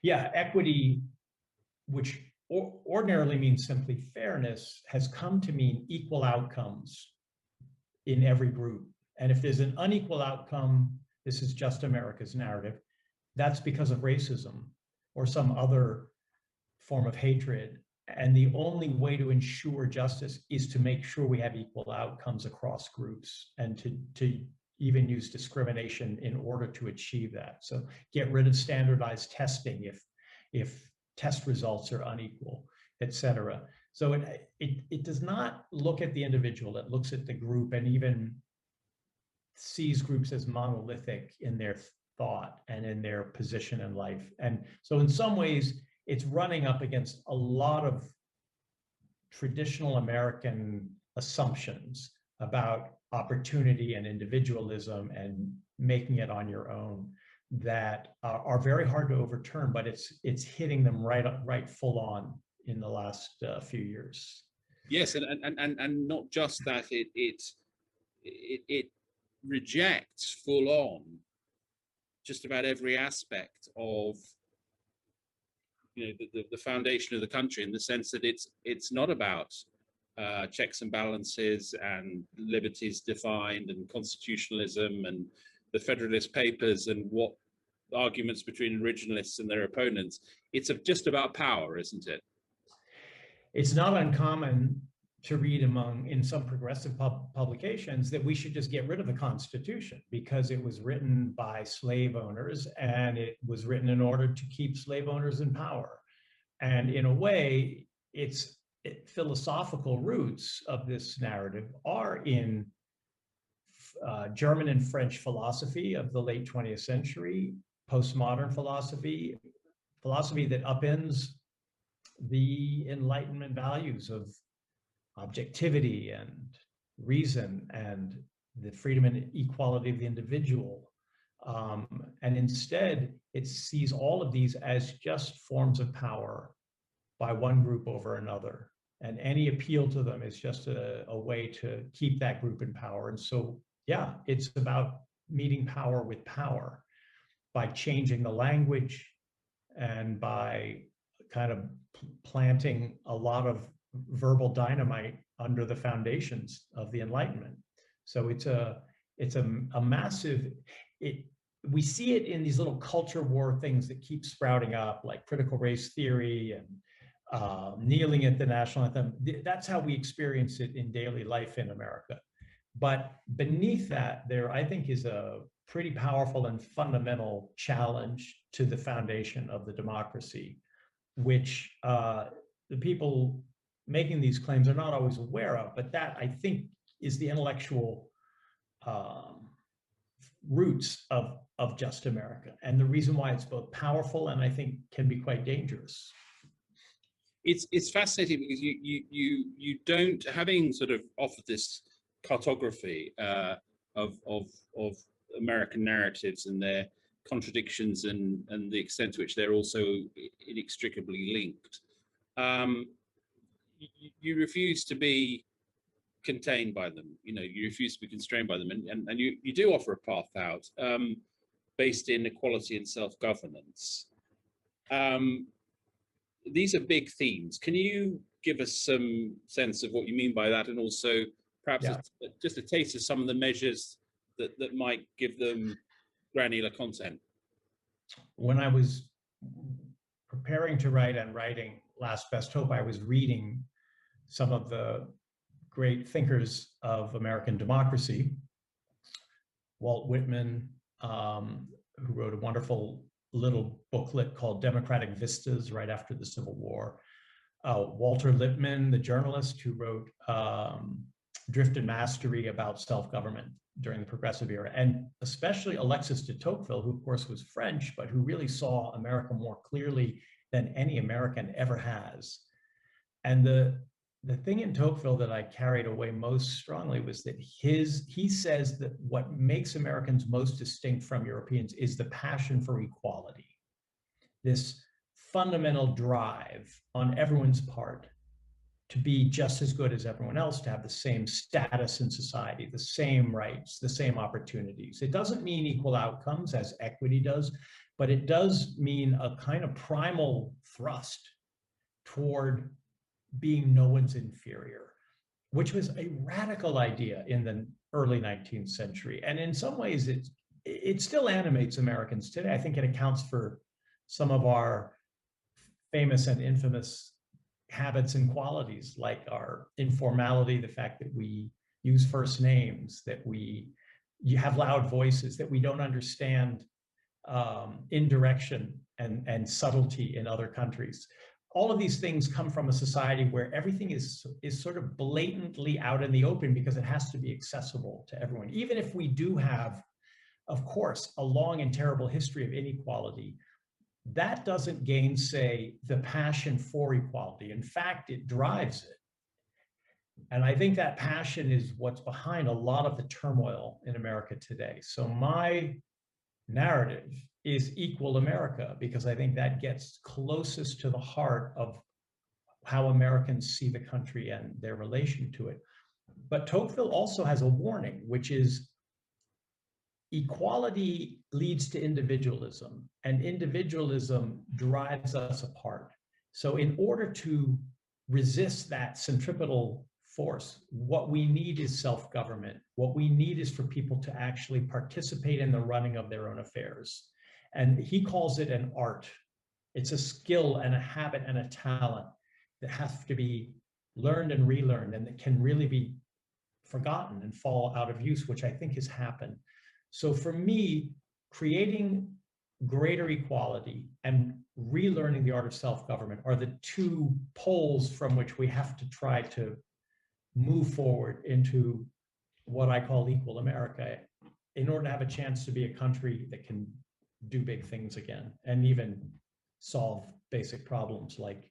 Yeah, equity, which ordinarily means simply fairness, has come to mean equal outcomes in every group. And if there's an unequal outcome, this is just America's narrative, that's because of racism or some other form of hatred. And the only way to ensure justice is to make sure we have equal outcomes across groups, and to even use discrimination in order to achieve that. So get rid of standardized testing if test results are unequal, et cetera. So it does not look at the individual, it looks at the group, and even sees groups as monolithic in their thought and in their position in life. And so in some ways, it's running up against a lot of traditional American assumptions about opportunity and individualism and making it on your own that are very hard to overturn, but it's hitting them right full on in the last few years. Yes, and not just that, it rejects full on just about every aspect of the foundation of the country, in the sense that it's not about checks and balances and liberties defined and constitutionalism and the Federalist Papers and what arguments between originalists and their opponents. It's just about power, isn't it? It's not uncommon to read in some progressive publications that we should just get rid of the Constitution because it was written by slave owners and it was written in order to keep slave owners in power. And in a way, its philosophical roots of this narrative are in German and French philosophy of the late 20th century, postmodern philosophy that upends the Enlightenment values of objectivity and reason and the freedom and equality of the individual. And instead, it sees all of these as just forms of power by one group over another. And any appeal to them is just a way to keep that group in power. And so, yeah, it's about meeting power with power by changing the language and by kind of planting a lot of verbal dynamite under the foundations of the Enlightenment. So it's a massive, we see it in these little culture war things that keep sprouting up, like critical race theory and kneeling at the national anthem. That's how we experience it in daily life in America. But beneath that, there, I think, is a pretty powerful and fundamental challenge to the foundation of the democracy, which the people making these claims are not always aware of, but that, I think, is the intellectual roots of Just America, and the reason why it's both powerful and I think can be quite dangerous. It's fascinating because you don't, having sort of offered this cartography of American narratives and their contradictions and the extent to which they're also inextricably linked. You refuse to be contained by them. You refuse to be constrained by them, and you do offer a path out based in equality and self-governance. These are big themes. Can you give us some sense of what you mean by that, and also perhaps just a taste of some of the measures that might give them granular content? When I was preparing to write and writing Last Best Hope, I was reading some of the great thinkers of American democracy. Walt Whitman, who wrote a wonderful little booklet called Democratic Vistas right after the Civil War. Walter Lippmann, the journalist who wrote Drift and Mastery about self-government during the Progressive era, and especially Alexis de Tocqueville, who of course was French, but who really saw America more clearly than any American ever has. And the thing in Tocqueville that I carried away most strongly was that he says that what makes Americans most distinct from Europeans is the passion for equality, this fundamental drive on everyone's part to be just as good as everyone else, to have the same status in society, the same rights, the same opportunities. It doesn't mean equal outcomes as equity does, but it does mean a kind of primal thrust toward being no one's inferior, which was a radical idea in the early 19th century. And in some ways, it still animates Americans today. I think it accounts for some of our famous and infamous habits and qualities, like our informality, the fact that we use first names, that you have loud voices, that we don't understand indirection and subtlety in other countries. All of these things come from a society where everything is sort of blatantly out in the open because it has to be accessible to everyone. Even if we do have, of course, a long and terrible history of inequality, that doesn't gainsay the passion for equality. In fact, it drives it. And I think that passion is what's behind a lot of the turmoil in America today. So my narrative is Equal America, because I think that gets closest to the heart of how Americans see the country and their relation to it. But Tocqueville also has a warning, which is equality leads to individualism, and individualism drives us apart. So in order to resist that centripetal force, what we need is self-government. What we need is for people to actually participate in the running of their own affairs. And he calls it an art. It's a skill and a habit and a talent that has to be learned and relearned, and that can really be forgotten and fall out of use, which I think has happened. So for me, creating greater equality and relearning the art of self-government are the two poles from which we have to try to move forward into what I call Equal America, in order to have a chance to be a country that can do big things again and even solve basic problems like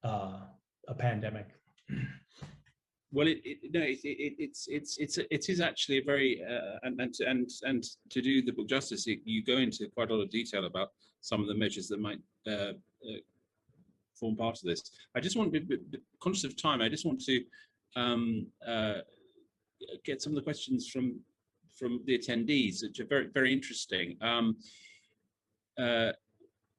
a pandemic. Well, it is actually a very and to do the book justice, you go into quite a lot of detail about some of the measures that might form part of this. I just want to be conscious of time. I just want to get some of the questions from the attendees, which are very, very interesting.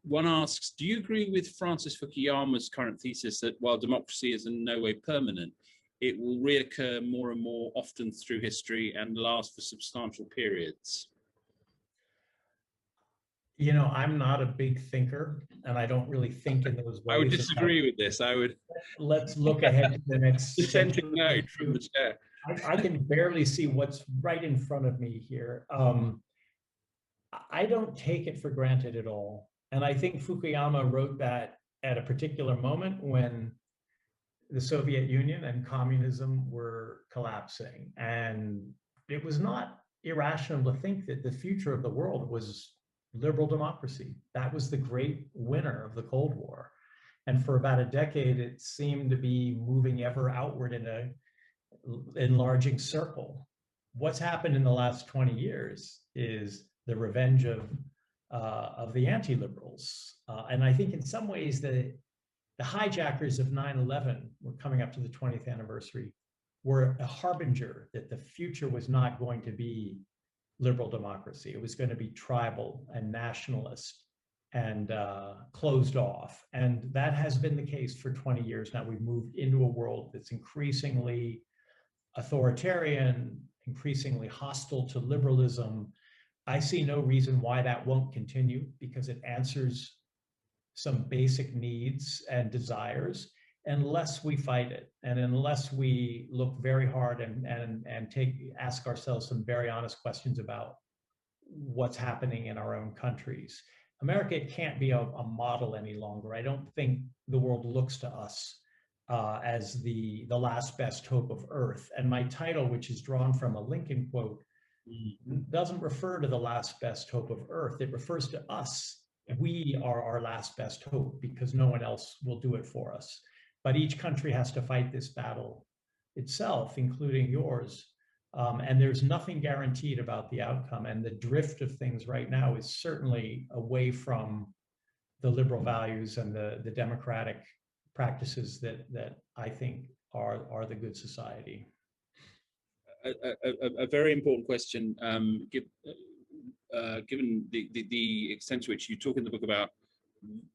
One asks, do you agree with Francis Fukuyama's current thesis that while democracy is in no way permanent, it will reoccur more and more often through history and last for substantial periods? You know, I'm not a big thinker, and I don't really think in those ways. I would disagree with this. I would. Let's look ahead to the next dissenting note from the chair. I can barely see what's right in front of me here. I don't take it for granted at all. And I think Fukuyama wrote that at a particular moment when the Soviet Union and communism were collapsing. And it was not irrational to think that the future of the world was liberal democracy. That was the great winner of the Cold War. And for about a decade, it seemed to be moving ever outward in a enlarging circle. What's happened in the last 20 years is the revenge of the anti-liberals. And I think in some ways the hijackers of 9/11, we're coming up to the 20th anniversary, were a harbinger that the future was not going to be liberal democracy. It was going to be tribal and nationalist and closed off. And that has been the case for 20 years now. We've moved into a world that's increasingly authoritarian, increasingly hostile to liberalism. I see no reason why that won't continue, because it answers some basic needs and desires, unless we fight it, and unless we look very hard and ask ourselves some very honest questions about what's happening in our own countries. America can't be a model any longer. I don't think the world looks to us as the last best hope of Earth. And my title, which is drawn from a Lincoln quote, doesn't refer to the last best hope of Earth. It refers to us. We are our last best hope, because no one else will do it for us. But each country has to fight this battle itself, including yours. And there's nothing guaranteed about the outcome. And the drift of things right now is certainly away from the liberal values and the democratic practices that I think are the good society. A very important question. given the extent to which you talk in the book about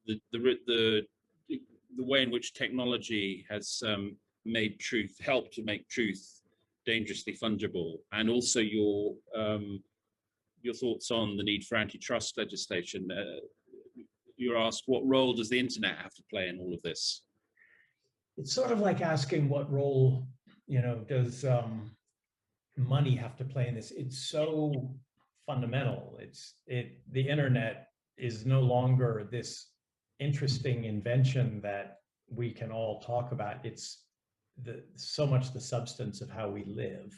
the way in which technology has helped to make truth dangerously fungible, and also your thoughts on the need for antitrust legislation. You're asked, what role does the internet have to play in all of this? It's sort of like asking what role, does money have to play in this? It's so fundamental. The internet is no longer this interesting invention that we can all talk about. It's so much the substance of how we live,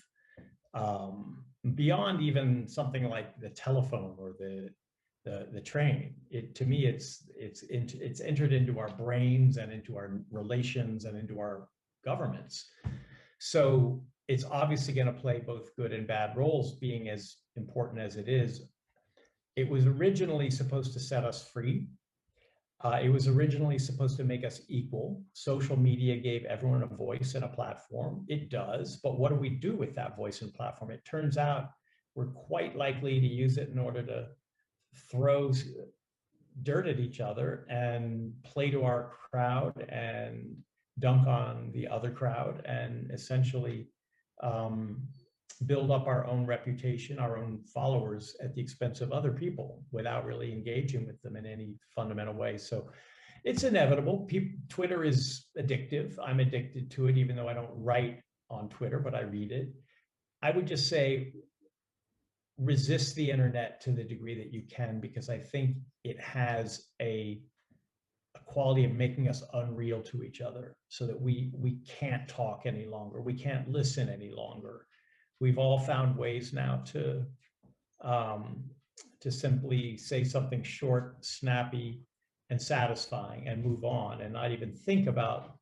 beyond even something like the telephone or the train. To me, it's entered into our brains and into our relations and into our governments. So it's obviously going to play both good and bad roles, being as important as it is. It was originally supposed to set us free. It was originally supposed to make us equal. Social media gave everyone a voice and a platform. It does, but what do we do with that voice and platform? It turns out we're quite likely to use it in order to throw dirt at each other and play to our crowd and dunk on the other crowd, and essentially build up our own reputation, our own followers at the expense of other people without really engaging with them in any fundamental way. So it's inevitable. Twitter is addictive. I'm addicted to it, even though I don't write on Twitter, but I read it. I would just say resist the internet to the degree that you can, because I think it has a quality of making us unreal to each other, so that we can't talk any longer. We can't listen any longer. We've all found ways now to simply say something short, snappy, and satisfying and move on, and not even think about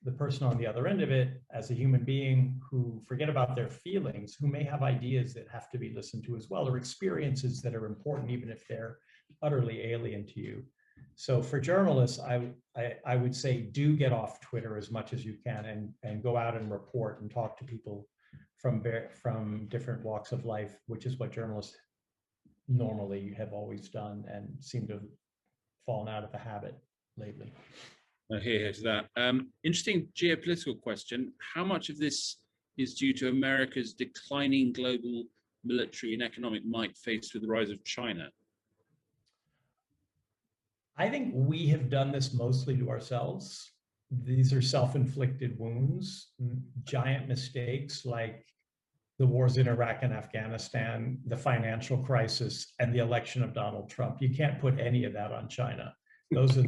the person on the other end of it as a human being, who forget about their feelings, who may have ideas that have to be listened to as well, or experiences that are important, even if they're utterly alien to you. So for journalists, I would say do get off Twitter as much as you can, and go out and report and talk to people from different walks of life, which is what journalists normally have always done and seem to have fallen out of the habit lately. Here's that. Interesting geopolitical question. How much of this is due to America's declining global military and economic might faced with the rise of China? I think we have done this mostly to ourselves. These are self-inflicted wounds, giant mistakes like the wars in Iraq and Afghanistan, the financial crisis, and the election of Donald Trump. You can't put any of that on China. Those are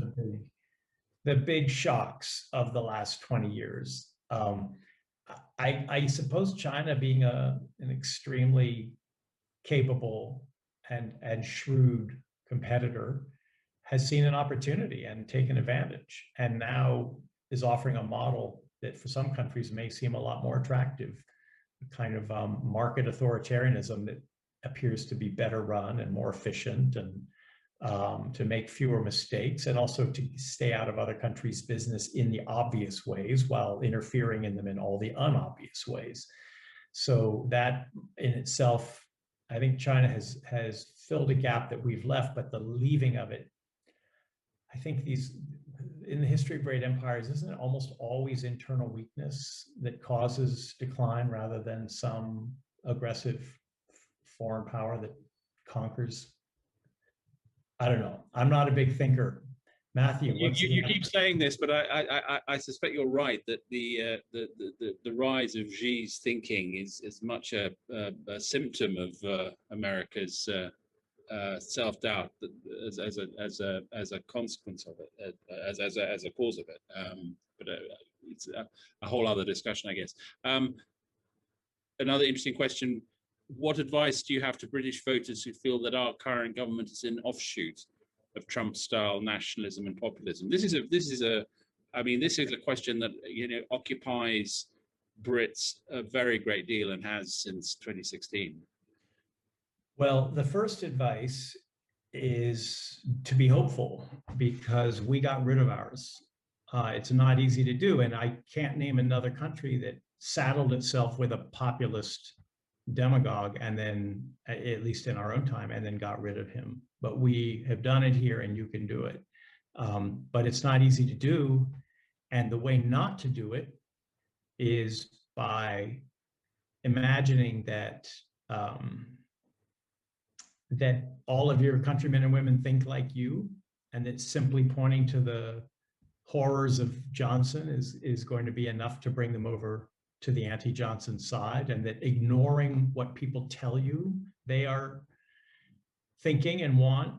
the big shocks of the last 20 years. I suppose China, being an extremely capable and shrewd competitor, has seen an opportunity and taken advantage, and now is offering a model that for some countries may seem a lot more attractive, a kind of market authoritarianism that appears to be better run and more efficient, and to make fewer mistakes, and also to stay out of other countries' business in the obvious ways while interfering in them in all the unobvious ways. So that in itself, I think China has filled a gap that we've left, but the leaving of it, I think in the history of great empires, isn't it almost always internal weakness that causes decline rather than some aggressive foreign power that conquers? I don't know. I'm not a big thinker. Matthew, you keep saying this, but I suspect you're right that the rise of Xi's thinking is as much a symptom of America's self-doubt as a consequence of it, as a cause of it. But it's a whole other discussion, I guess. Another interesting question: what advice do you have to British voters who feel that our current government is an offshoot of Trump-style nationalism and populism? This is a question that occupies Brits a very great deal and has since 2016. Well, the first advice is to be hopeful, because we got rid of ours. It's not easy to do, and I can't name another country that saddled itself with a populist demagogue, and then, at least in our own time, and then got rid of him. But we have done it here, and you can do it. But it's not easy to do. And the way not to do it is by imagining that that all of your countrymen and women think like you, and that simply pointing to the horrors of Johnson is going to be enough to bring them over to the anti-Johnson side, and that ignoring what people tell you they are thinking and want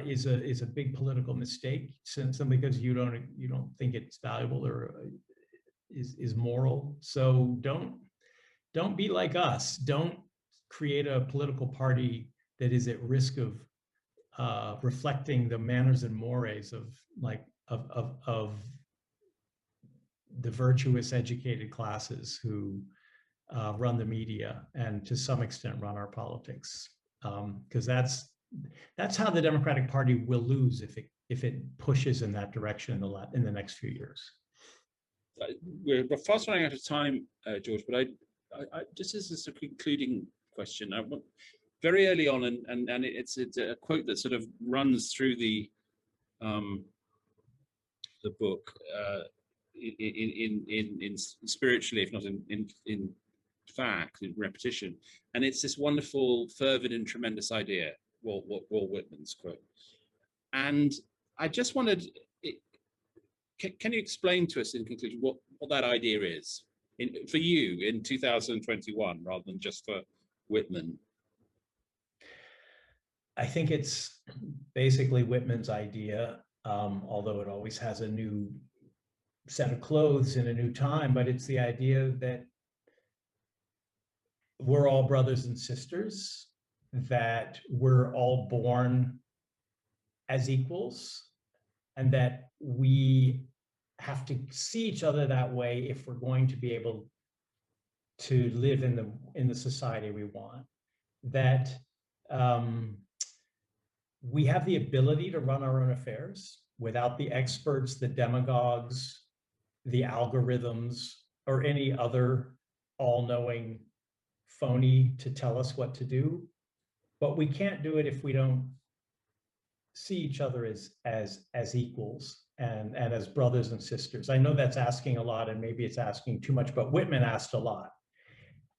is a big political mistake, simply because you don't think it's valuable or is moral. So don't be like us. Don't create a political party that is at risk of reflecting the manners and mores of the virtuous, educated classes who run the media and to some extent run our politics. Because that's how the Democratic Party will lose if it pushes in that direction in the next few years. We're fast running out of time, George, but I just as a concluding question, very early on, and it's a quote that sort of runs through the book in spiritually, if not in fact, in repetition, and it's this wonderful, fervid, and tremendous idea, Walt Whitman's quote. And I just wondered, can you explain to us in conclusion what that idea is for you in 2021, rather than just for Whitman? I think it's basically Whitman's idea, although it always has a new set of clothes in a new time, but it's the idea that we're all brothers and sisters, that we're all born as equals, and that we have to see each other that way if we're going to be able to live in the society we want. That we have the ability to run our own affairs without the experts, the demagogues, the algorithms, or any other all-knowing phony to tell us what to do. But we can't do it if we don't see each other as equals and as brothers and sisters. I know that's asking a lot, and maybe it's asking too much, but Whitman asked a lot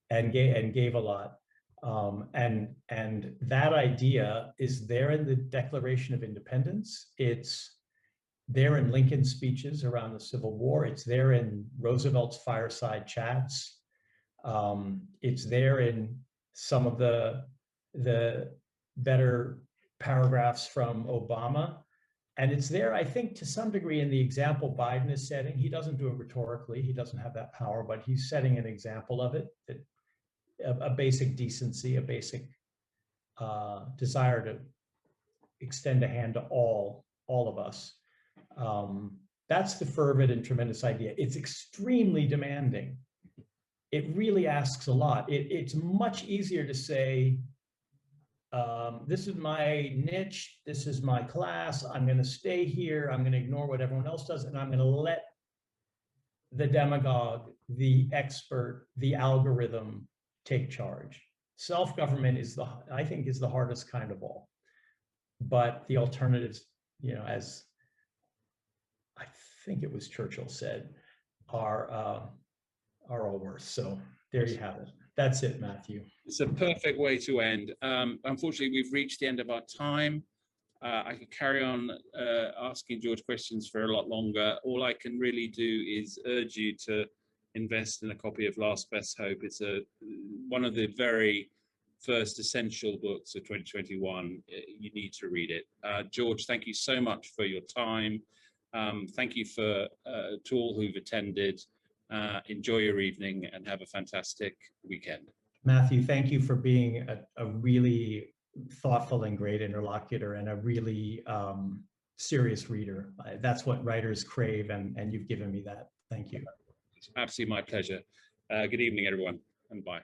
and gave a lot. And that idea is there in the Declaration of Independence. It's there in Lincoln's speeches around the Civil War. It's there in Roosevelt's fireside chats. It's there in some of the better paragraphs from Obama. And it's there, I think, to some degree in the example Biden is setting. He doesn't do it rhetorically. He doesn't have that power, but he's setting an example of it, that a basic decency, a basic desire to extend a hand to all of us. That's the fervid and tremendous idea. It's extremely demanding. It really asks a lot. It's much easier to say, this is my niche, this is my class, I'm going to stay here, I'm going to ignore what everyone else does, and I'm going to let the demagogue, the expert, the algorithm take charge. Self-government I think is the hardest kind of all. But the alternatives, as I think it was Churchill said, are all worse. So there you have it. That's it, Matthew. It's a perfect way to end. Unfortunately, we've reached the end of our time. I could carry on asking George questions for a lot longer. All I can really do is urge you to invest in a copy of Last Best Hope. It's one of the very first essential books of 2021. You need to read it. George, thank you so much for your time. Thank you to all who've attended. Enjoy your evening and have a fantastic weekend. Matthew, thank you for being a really thoughtful and great interlocutor and a really serious reader. That's what writers crave, and you've given me that. Thank you. It's absolutely my pleasure. Good evening, everyone, and bye.